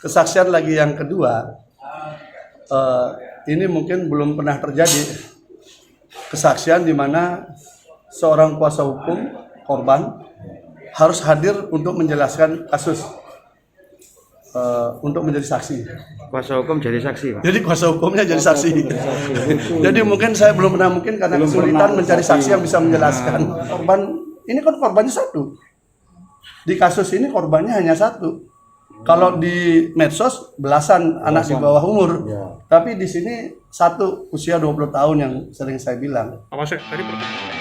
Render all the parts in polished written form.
Kesaksian lagi yang kedua, ini mungkin belum pernah terjadi kesaksian di mana seorang kuasa hukum korban harus hadir untuk menjelaskan kasus, untuk menjadi saksi. Kuasa hukum jadi saksi, Pak? Jadi kuasa hukumnya jadi saksi. Jadi mungkin saya belum pernah, mungkin karena kesulitan mencari saksi yang bisa menjelaskan. Korban ini kan korbannya satu. Di kasus ini korbannya hanya satu. Kalau di medsos belasan anak di bawah umur, tapi di sini satu usia 20 tahun yang sering saya bilang. Apa sih tadi pertanyaan?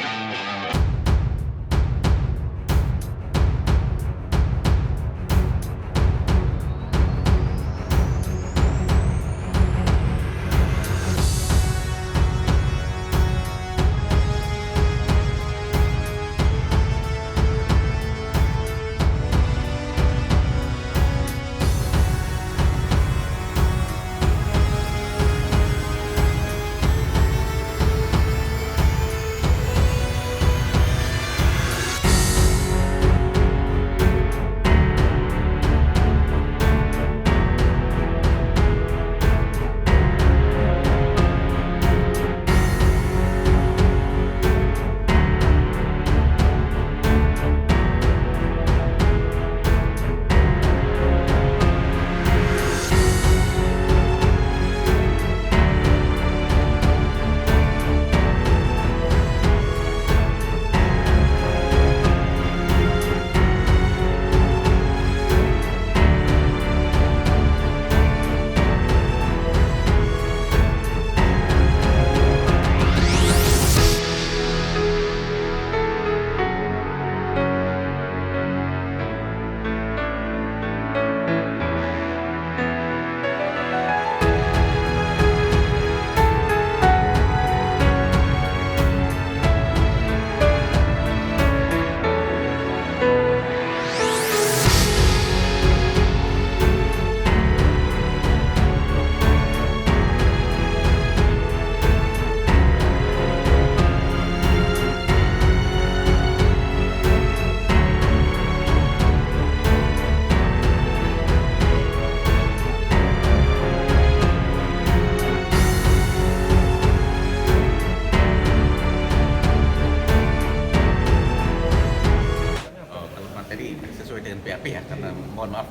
BAP ya, karena mohon maaf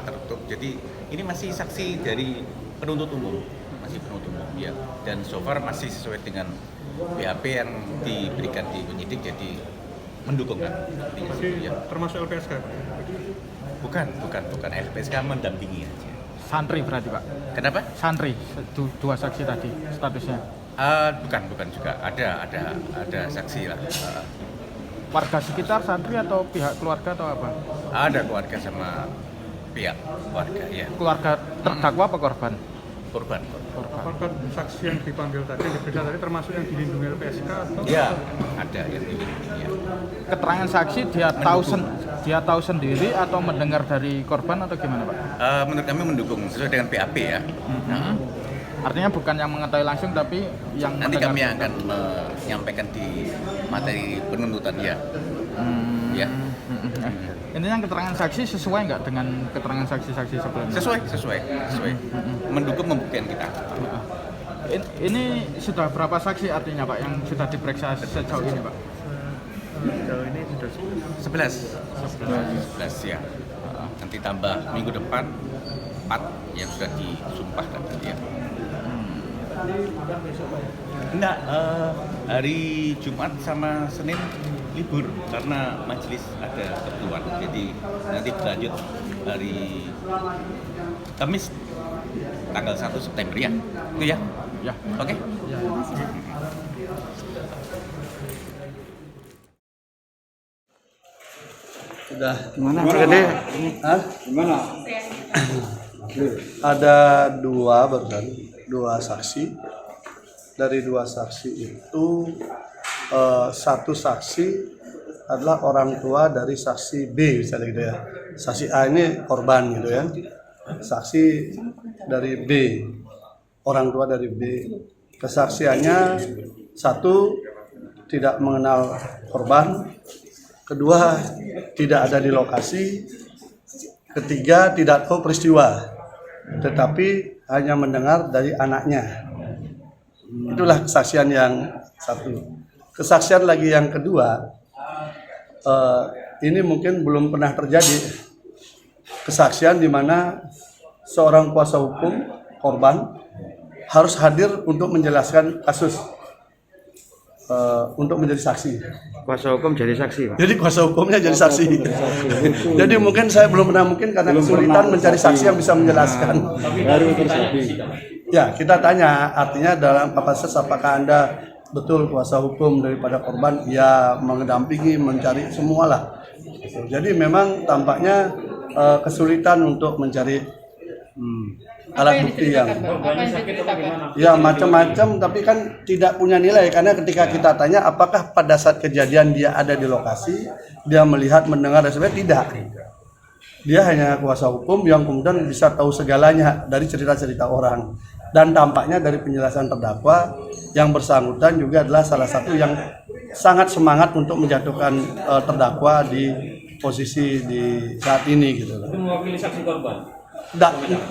tertutup. Jadi ini masih saksi dari penuntut umum, ya. Dan so far masih sesuai dengan BAP yang diberikan di penyidik, jadi mendukung kan. Masih Ya. termasuk LPSK? Bukan LPSK, mendampingi aja. Santri berarti, Pak? Kenapa? Santri, dua saksi tadi statusnya. Bukan juga. Ada saksi lah. Warga sekitar santri atau pihak keluarga atau apa? Ada keluarga sama pihak keluarga, ya. Keluarga terdakwa apa korban? Korban. Apakah saksi yang dipanggil tadi, diperiksa tadi termasuk yang dilindungi LPSK atau? Ya, ada yang dilindungi. Ya. Keterangan saksi dia tahu sendiri atau mendengar dari korban atau gimana, Pak? Menurut kami mendukung sesuai dengan BAP ya. Artinya bukan yang mengetahui langsung tapi yang Nanti mendengar. kami akan menyampaikan di materi penuntutan ya. Ya. Intinya keterangan saksi sesuai nggak dengan keterangan saksi-saksi sebelumnya? Sesuai. Mendukung pembuktian kita. Ini sudah berapa saksi artinya, Pak, yang sudah diperiksa sejauh ini, Pak? Sejauh ini sudah 11 ya. Nanti tambah minggu depan 4 yang sudah disumpah tadi ya. Enggak, hari Jumat sama Senin libur karena majelis ada keperluan. Jadi nanti berlanjut hari Kamis tanggal 1 September ya. Itu ya. Ya. Oke. Sudah. Gimana? Jadi Gimana? Ada dua saksi. Dari dua saksi itu satu saksi adalah orang tua dari saksi B, misalnya gitu ya. Saksi A ini korban gitu ya. Saksi dari B, orang tua dari B. Kesaksiannya satu, tidak mengenal korban. Kedua, tidak ada di lokasi. Ketiga, tidak tahu peristiwa. tetapi hanya mendengar dari anaknya. Itulah kesaksian yang satu. Kesaksian lagi yang kedua, ini mungkin belum pernah terjadi. Kesaksian di mana seorang kuasa hukum korban harus hadir untuk menjelaskan kasus, untuk menjadi saksi. Kuasa hukum jadi saksi, Pak. Jadi kuasa hukumnya jadi saksi. Jadi mungkin saya belum pernah, mungkin karena kesulitan mencari saksi yang bisa menjelaskan. Baru terjadi. Ya, kita tanya, artinya dalam kapasitas apakah Anda betul kuasa hukum daripada korban? Ya, mendampingi, mencari semualah. Jadi memang tampaknya kesulitan untuk mencari alat bukti yang ya macam-macam, tapi kan tidak punya nilai karena ketika kita tanya apakah pada saat kejadian dia ada di lokasi, dia melihat, mendengar dan sebagainya, tidak. Dia hanya kuasa hukum yang kemudian bisa tahu segalanya dari cerita-cerita orang. Dan tampaknya dari penjelasan terdakwa yang bersangkutan juga adalah salah satu yang sangat semangat untuk menjatuhkan terdakwa di posisi di saat ini gitu. Itu mewakili saksi korban.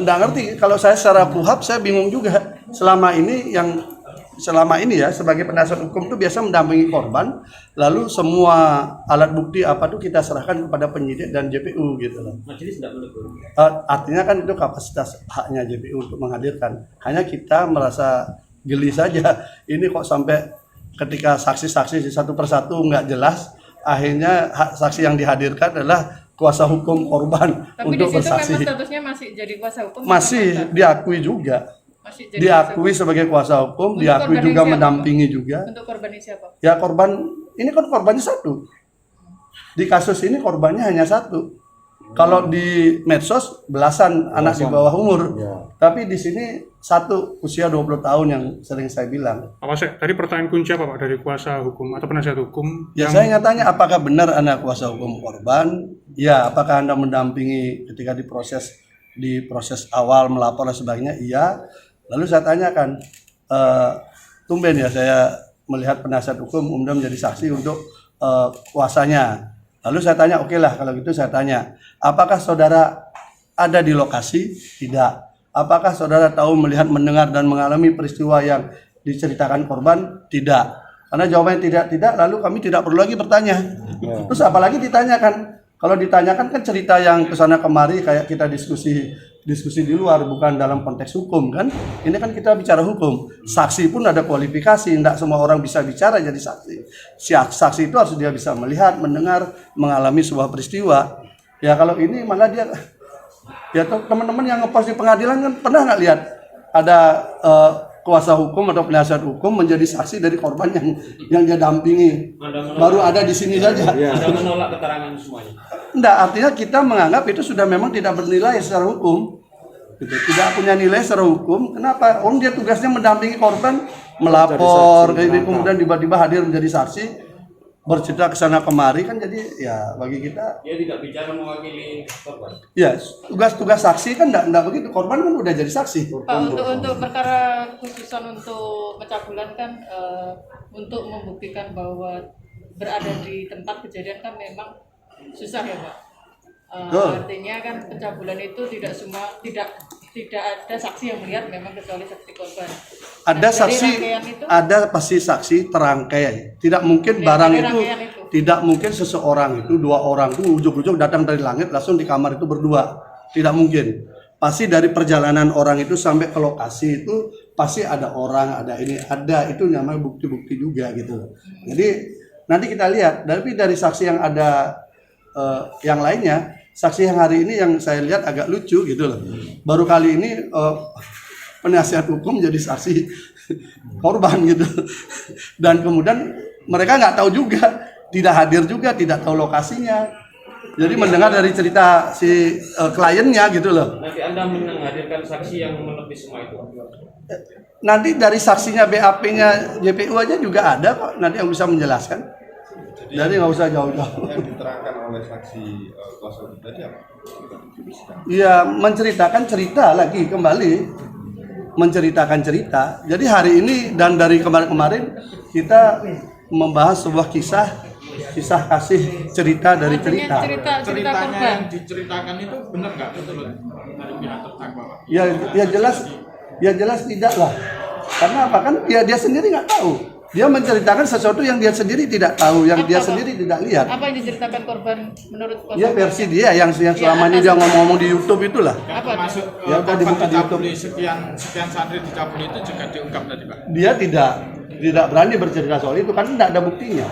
Nggak ngerti, kalau saya secara kuhab saya bingung juga. Selama ini ya sebagai penasihat hukum itu biasa mendampingi korban, lalu semua alat bukti apa tuh kita serahkan kepada penyidik dan JPU gitu loh. Majelis tidak menegur. Artinya kan itu kapasitas haknya JPU untuk menghadirkan. Hanya kita merasa geli saja. Ini kok sampai ketika saksi-saksi satu persatu nggak jelas, akhirnya hak saksi yang dihadirkan adalah kuasa hukum korban. Tapi untuk di situ bersaksi. memang statusnya masih jadi kuasa hukum. Masih diakui juga. Masih jadi Diakui sebagai kuasa hukum, Untuk diakui korban juga yang siapa, mendampingi juga. Untuk korbannya siapa? Ya korban, ini kan korbannya satu. Di kasus ini korbannya hanya satu. Kalau di medsos belasan anak di bawah umur. Tapi di sini satu usia 20 tahun yang sering saya bilang. Pak Wasek, tadi pertanyaan kunci apa Pak dari kuasa hukum atau penasihat hukum? Ya saya tanya apakah benar Anda kuasa hukum korban? Ya, apakah Anda mendampingi ketika di proses awal melapor dan sebagainya? Iya. Lalu saya tanyakan, tumben ya saya melihat penasihat hukum kemudian menjadi saksi untuk kuasanya. Lalu saya tanya, oke lah kalau gitu saya tanya, apakah saudara ada di lokasi? Tidak. Apakah saudara tahu, melihat, mendengar dan mengalami peristiwa yang diceritakan korban? Tidak. Karena jawabannya tidak, lalu kami tidak perlu lagi bertanya. Terus apalagi ditanyakan? Kalau ditanyakan kan cerita yang kesana kemari kayak kita diskusi di luar, bukan dalam konteks hukum kan. Ini kan kita bicara hukum. Saksi pun ada kualifikasi, tidak semua orang bisa bicara jadi saksi. Saksi itu harus dia bisa melihat, mendengar, mengalami sebuah peristiwa. Ya kalau ini malah dia, ya teman-teman yang ngepost di pengadilan kan pernah nggak lihat ada kuasa hukum atau penasihat hukum menjadi saksi dari korban yang dia dampingi. Baru ada di sini saja. Anda menolak keterangan semuanya. Enggak, artinya kita menganggap itu sudah memang tidak bernilai secara hukum. Gitu. Tidak punya nilai secara hukum. Kenapa? Dia tugasnya mendampingi korban, melapor, kemudian tiba-tiba hadir menjadi saksi, bercerita ke sana kemari kan, jadi ya bagi kita Dia tidak bicara mewakili korban. ya tugas saksi kan enggak begitu. Korban kan udah jadi saksi. Pak, untuk perkara khususan untuk pencabulan kan untuk membuktikan bahwa berada di tempat kejadian kan memang susah ya Pak. Artinya kan pencabulan itu tidak ada saksi yang melihat memang kecuali saksi korban. Ada saksi, ada pasti saksi terangkai. Tidak mungkin barang itu, tidak mungkin seseorang itu, dua orang itu ujuk-ujuk datang dari langit langsung di kamar itu berdua. Tidak mungkin. Pasti dari perjalanan orang itu sampai ke lokasi itu pasti ada orang, ada ini, ada itu namanya bukti-bukti juga gitu. Jadi nanti kita lihat. Tapi dari saksi yang ada yang lainnya, saksi yang hari ini yang saya lihat agak lucu gitu loh. Baru kali ini penasihat hukum jadi saksi korban gitu. Dan kemudian mereka nggak tahu juga, tidak hadir juga, tidak tahu lokasinya. Jadi mendengar dari cerita si kliennya gitu loh. Nanti Anda menghadirkan saksi yang melebih semua itu. Nanti dari saksinya BAP-nya JPU aja juga ada kok, nanti yang bisa menjelaskan. Jadi nggak usah jauh-jauh. Yang diterangkan oleh saksi kuasa hukum tadi apa? Iya, menceritakan cerita lagi kembali, menceritakan cerita. Jadi hari ini dan dari kemarin-kemarin kita membahas sebuah kisah kasih cerita dari cerita. Cerita Ceritanya korban. yang diceritakan itu benar nggak betul dari pihak terdakwa Pak? Ya jelas tidak lah. Karena apa kan dia sendiri nggak tahu. Dia menceritakan sesuatu yang dia sendiri tidak tahu, yang dia sendiri tidak lihat. Apa yang diceritakan korban menurut kuasa Ya hukum? versi dia yang selama ini dia ngomong di YouTube itulah. Apa? Masuk Ya, udah dibuka di YouTube. sekian santri dicabuli itu juga diungkap tadi Pak. Dia tidak berani bercerita soal itu karena tidak ada buktinya.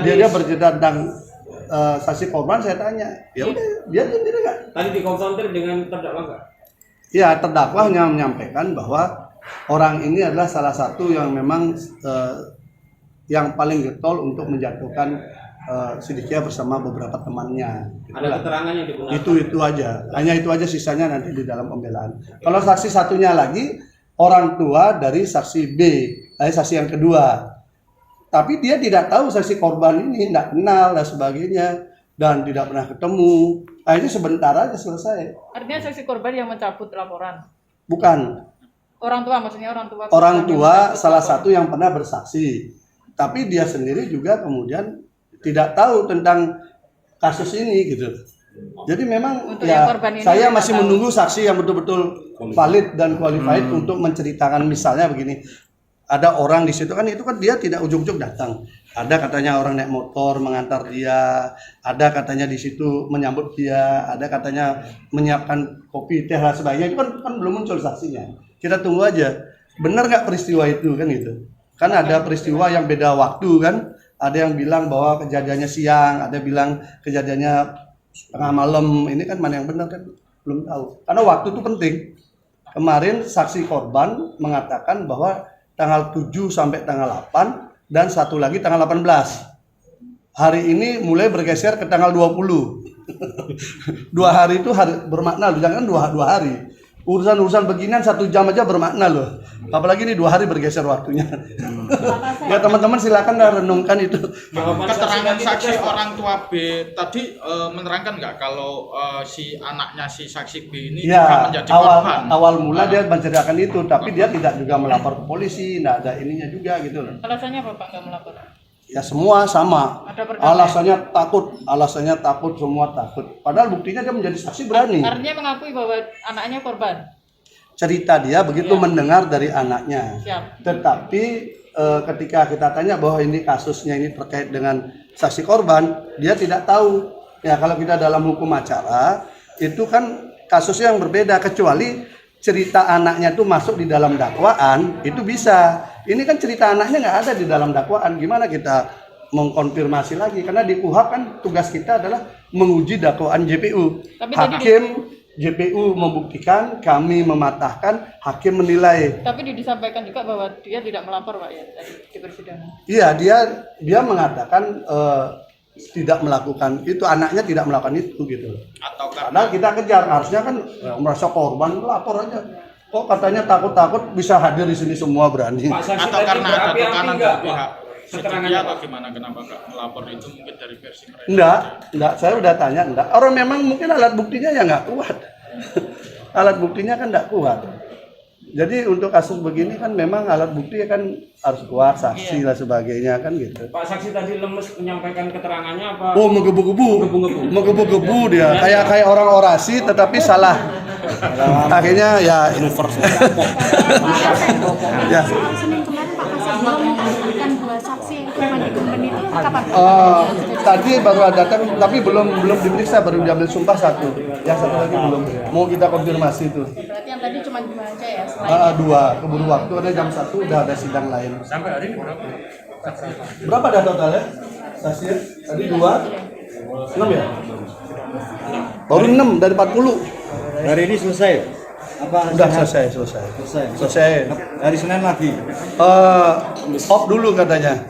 Dia bercerita tentang saksi korban, saya tanya. Ya udah, dia sendiri nggak. Tadi dikonfrontir dengan terdakwa nggak? Ya terdakwa hanya menyampaikan bahwa orang ini adalah salah satu yang memang yang paling getol untuk menjatuhkan Siddiqiyah bersama beberapa temannya. Ada keterangan yang digunakan? Itu aja, hanya itu aja, sisanya nanti di dalam pembelaan. Kalau saksi satunya lagi orang tua dari saksi B, saksi yang kedua. Tapi dia tidak tahu saksi korban ini, tidak kenal dan sebagainya, dan tidak pernah ketemu. Akhirnya sebentar aja selesai. Artinya saksi korban yang mencabut laporan. Bukan. Orang tua maksudnya orang tua. Orang tua salah satu yang pernah bersaksi, tapi dia sendiri juga kemudian tidak tahu tentang kasus ini gitu. Jadi memang Untuk ya yang korban ini saya tidak masih tahu. menunggu saksi yang betul-betul valid dan qualified untuk menceritakan misalnya begini. Ada orang di situ kan itu kan dia tidak ujug-ujug datang. Ada katanya orang naik motor mengantar dia, ada katanya di situ menyambut dia, ada katanya menyiapkan kopi teh dan sebagainya. Itu kan belum muncul saksinya. Kita tunggu aja, benar nggak peristiwa itu kan gitu. Kan ada peristiwa yang beda waktu kan, ada yang bilang bahwa kejadiannya siang, ada yang bilang kejadiannya tengah malam. Ini kan mana yang benar kan belum tahu. Karena waktu itu penting. Kemarin saksi korban mengatakan bahwa tanggal 7 sampai tanggal 8 dan satu lagi tanggal 18. Hari ini mulai bergeser ke tanggal 20. 2 hari itu bermakna, jangan dua hari. Urusan beginian 1 jam aja bermakna loh. Apalagi ini 2 hari bergeser waktunya. Ya teman-teman silakan renungkan itu. Keterangan saksi orang tua B tadi menerangkan nggak kalau si anaknya si saksi B ini juga Ya menjadi korban? awal mula dia menceritakan itu, tapi dia tidak juga melapor ke polisi, tidak ada ininya juga gitu loh. Alasannya apa Pak nggak melapor? Ya semua sama. Ada perdamaian. Alasannya takut, semua takut. Padahal buktinya dia menjadi saksi berani. Artinya mengakui bahwa anaknya korban. Cerita dia begitu mendengar dari anaknya. Siap. Tetapi ketika kita tanya bahwa ini kasusnya ini terkait dengan saksi korban, dia tidak tahu. Ya kalau kita dalam hukum acara itu kan kasusnya yang berbeda, kecuali cerita anaknya itu masuk di dalam dakwaan itu bisa. Ini kan cerita anaknya nggak ada di dalam dakwaan. Gimana kita mengkonfirmasi lagi? Karena di KUHP kan tugas kita adalah menguji dakwaan JPU. Tapi tadi Hakim JPU membuktikan, kami mematahkan, hakim menilai. Tapi disampaikan juga bahwa dia tidak melapor Pak ya tadi di persidangan. Iya, dia mengatakan tidak melakukan itu, anaknya tidak melakukan itu gitu. Atau Padahal kita kejar, harusnya kan merasa korban lapor aja. Kok katanya takut bisa hadir di sini semua berani. Pak saksi atau tadi karena ada berapi-api tekanan nggak, dari Pak? pihak Keterangannya, Siddiqiyah atau Pak? gimana, kenapa nggak melapor itu mungkin dari versi mereka? Enggak, saya udah tanya, enggak. Orang memang mungkin alat buktinya ya nggak kuat. Alat buktinya kan nggak kuat. Jadi untuk kasus begini kan memang alat bukti kan harus kuat, saksi dan sebagainya kan gitu. Pak saksi tadi lemes menyampaikan keterangannya apa? Oh, menggebu-gebu dia. Kayak orang orasi tetapi salah. Akhirnya ya ya. Senin kemarin Pak Kasat belum menghadirkan 2 saksi yang korban di Gumpen itu kapan? Tadi baru datang tapi belum diperiksa, baru diambil sumpah 1. Yang 1 lagi belum. Mau kita konfirmasi itu. Berarti yang tadi cuma 2 aja ya selain 2 keburu waktu, ada jam 1 udah ada sidang lain. Sampai hari ini berapa? Berapa dah totalnya? Saksinya? Tadi 2 6 ya? Baru 6 dari 40. Hari ini selesai. Apa Udah selesai. Hari Senin lagi. Off dulu katanya.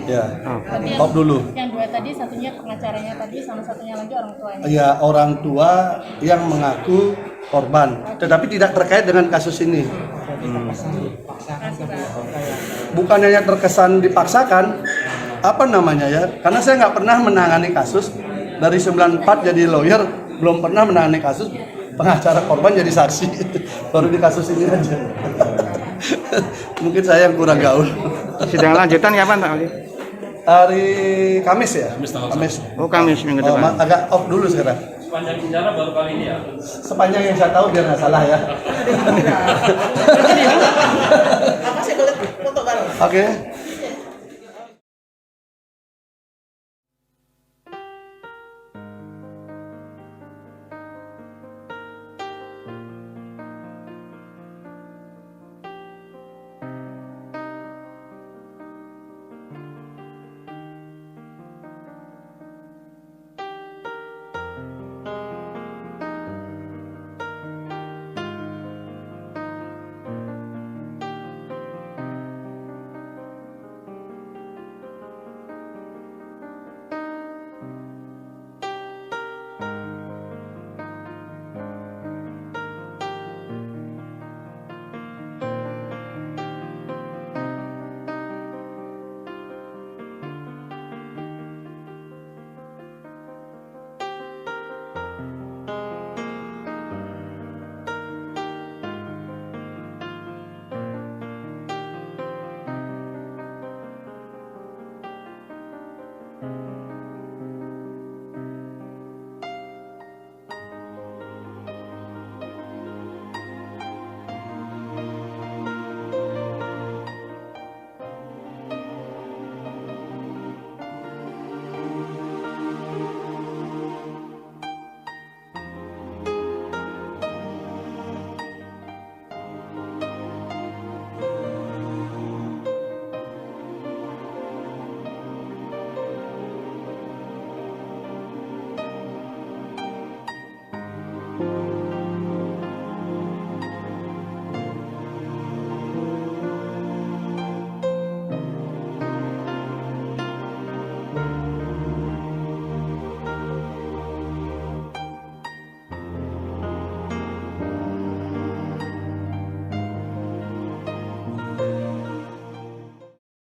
Ya. berarti Off dulu. yang 2 tadi satunya pengacaranya tadi sama satunya lagi orang tuanya. Ya, orang tua yang mengaku korban, tetapi tidak terkait dengan kasus ini. Bukan hanya terkesan dipaksakan, apa namanya ya? Karena saya nggak pernah menangani kasus dari 94 jadi lawyer, belum pernah menangani kasus pengacara korban jadi saksi. Baru di kasus ini aja. Mungkin saya yang kurang gaul. Sidang lanjutan kapan Pak? Hari Kamis ya? Kamis. Oh Kamis minggu depan. Agak off dulu sekarang. sepanjang sejarah baru kali ini ya. Sepanjang yang saya tahu biar nggak salah ya. Apa sih boleh foto bareng? Oke.